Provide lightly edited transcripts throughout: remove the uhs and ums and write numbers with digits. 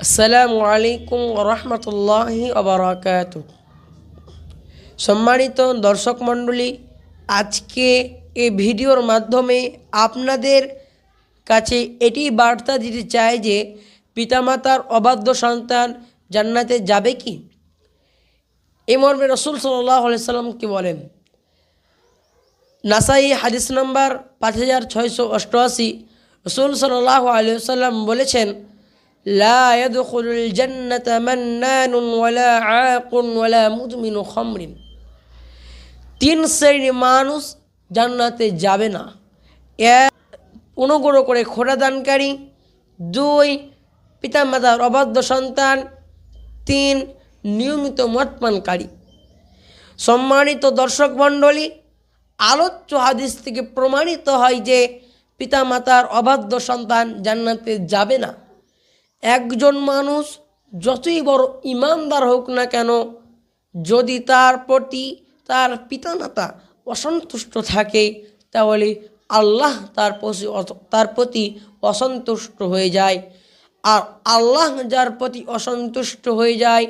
আসসালামু আলাইকুম ওয়া রাহমাতুল্লাহি ওয়া বারাকাতুহু। সম্মানিত দর্শক মণ্ডলী, আজকে এই ভিডিওর মাধ্যমে আপনাদের কাছে এটি বার্তা দিতে চাই যে পিতামাতার অবাধ্য সন্তান জান্নাতে যাবে কি? এই মর্মে রাসূল সাল্লাল্লাহু আলাইহি সাল্লাম কি বলেন? নাসাই হাদিস নাম্বার 5688, রাসূল সাল্লাল্লাহু আলাইহি সাল্লাম বলেছেন, লা ইয়াদখুলুল জান্নাতা মান্নানুন ওয়ালা আকুন ওয়ালা মুদমিনু খামরিন। 3 শ্রেণীর মানুষ জান্নাতে যাবে না। 1, অনুগ্রহ করে খোরাদানকারী। 2, পিতামাতার অবাধ্য সন্তান। 3, নিয়মিত মদপানকারী। সম্মানিত দর্শক মণ্ডলী, আলোচ্য হাদিস থেকে প্রমাণিত হয় যে পিতামাতার অবাধ্য সন্তান জান্নাতে যাবে না। একজন মানুষ যতই বড় ইমানদার হোক না কেন, যদি তার প্রতি তার পিতামাতা অসন্তুষ্ট থাকে, তাহলে আল্লাহ তার প্রতি অসন্তুষ্ট হয়ে যায়। আর আল্লাহ যার প্রতি অসন্তুষ্ট হয়ে যায়,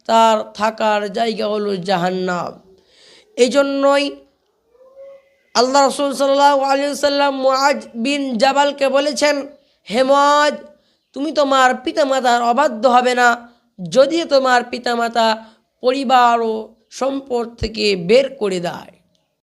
তার থাকার জায়গা হলো জাহান্নাম। এই জন্যই আল্লাহ রাসূল সাল্লাল্লাহু আলাইহি ওয়াসাল্লাম মুআজ বিন জাবালকে বলেছেন, হে মুআজ, তুমি তোমার পিতামাতার অবাধ্য হবে না, যদিও তোমার পিতামাতা পরিবার ও সম্পদ থেকে বের করে দেয়।